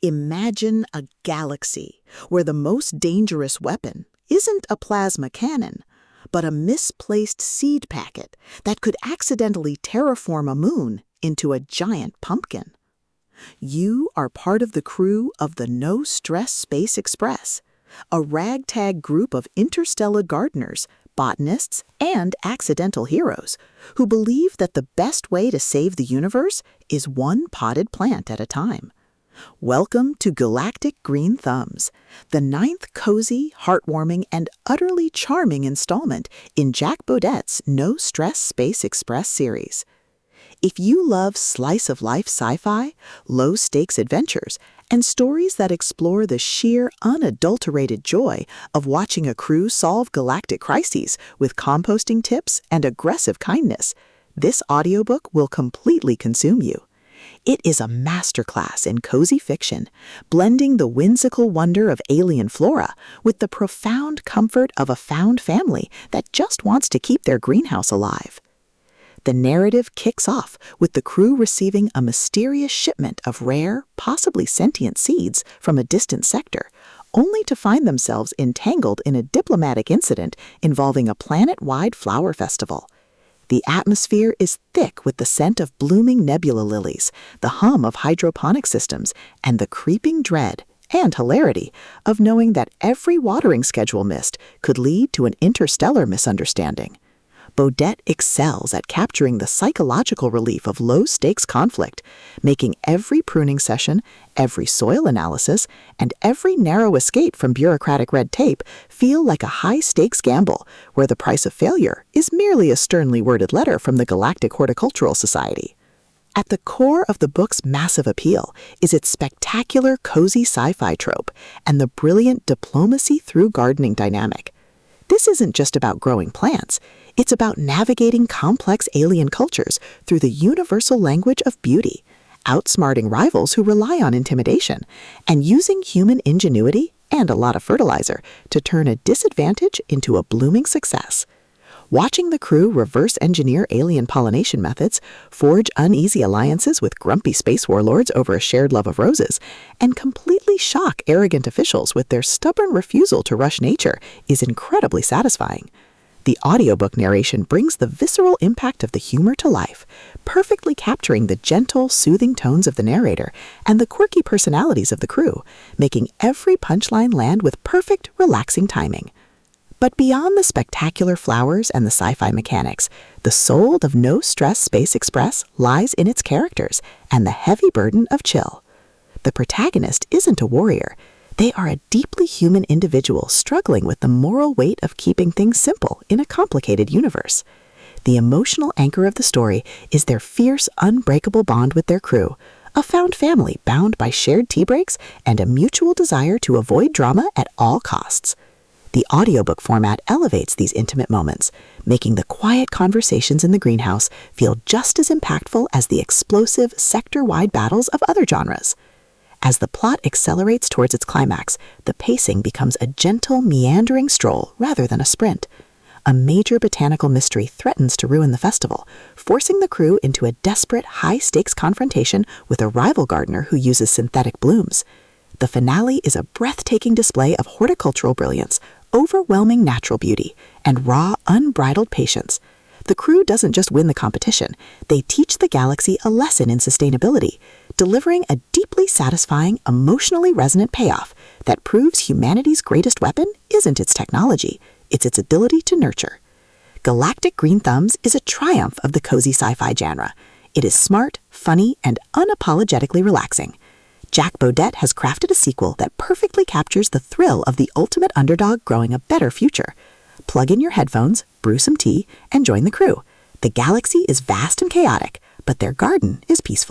Imagine a galaxy where the most dangerous weapon isn't a plasma cannon, but a misplaced seed packet that could accidentally terraform a moon into a giant pumpkin. You are part of the crew of the No Stress Space Express, a ragtag group of interstellar gardeners, botanists, and accidental heroes who believe that the best way to save the universe is one potted plant at a time. Welcome to Galactic Green Thumbs, the 9th cozy, heartwarming, and utterly charming installment in Jack Bodett's No Stress Space Express series. If you love slice-of-life sci-fi, low-stakes adventures, and stories that explore the sheer, unadulterated joy of watching a crew solve galactic crises with composting tips and aggressive kindness, this audiobook will completely consume you. It is a masterclass in cozy fiction, blending the whimsical wonder of alien flora with the profound comfort of a found family that just wants to keep their greenhouse alive. The narrative kicks off with the crew receiving a mysterious shipment of rare, possibly sentient seeds from a distant sector, only to find themselves entangled in a diplomatic incident involving a planet-wide flower festival. The atmosphere is thick with the scent of blooming nebula lilies, the hum of hydroponic systems, and the creeping dread and hilarity of knowing that every watering schedule missed could lead to an interstellar misunderstanding. Bodett excels at capturing the psychological relief of low-stakes conflict, making every pruning session, every soil analysis, and every narrow escape from bureaucratic red tape feel like a high-stakes gamble, where the price of failure is merely a sternly worded letter from the Galactic Horticultural Society. At the core of the book's massive appeal is its spectacular cozy sci-fi trope and the brilliant diplomacy through gardening dynamic. This isn't just about growing plants. It's about navigating complex alien cultures through the universal language of beauty, outsmarting rivals who rely on intimidation, and using human ingenuity and a lot of fertilizer to turn a disadvantage into a blooming success. Watching the crew reverse engineer alien pollination methods, forge uneasy alliances with grumpy space warlords over a shared love of roses, and completely shock arrogant officials with their stubborn refusal to rush nature is incredibly satisfying. The audiobook narration brings the visceral impact of the humor to life, perfectly capturing the gentle, soothing tones of the narrator and the quirky personalities of the crew, making every punchline land with perfect, relaxing timing. But beyond the spectacular flowers and the sci-fi mechanics, the soul of No Stress Space Express lies in its characters and the heavy burden of chill. The protagonist isn't a warrior. They are a deeply human individual struggling with the moral weight of keeping things simple in a complicated universe. The emotional anchor of the story is their fierce, unbreakable bond with their crew, a found family bound by shared tea breaks and a mutual desire to avoid drama at all costs. The audiobook format elevates these intimate moments, making the quiet conversations in the greenhouse feel just as impactful as the explosive, sector-wide battles of other genres. As the plot accelerates towards its climax, the pacing becomes a gentle, meandering stroll rather than a sprint. A major botanical mystery threatens to ruin the festival, forcing the crew into a desperate, high-stakes confrontation with a rival gardener who uses synthetic blooms. The finale is a breathtaking display of horticultural brilliance, overwhelming natural beauty, and raw, unbridled patience. The crew doesn't just win the competition, they teach the galaxy a lesson in sustainability, delivering a deeply satisfying, emotionally resonant payoff that proves humanity's greatest weapon isn't its technology, it's its ability to nurture. Galactic Green Thumbs is a triumph of the cozy sci-fi genre. It is smart, funny, and unapologetically relaxing. Jack Bodett has crafted a sequel that perfectly captures the thrill of the ultimate underdog growing a better future. Plug in your headphones, brew some tea, and join the crew. The galaxy is vast and chaotic, but their garden is peaceful.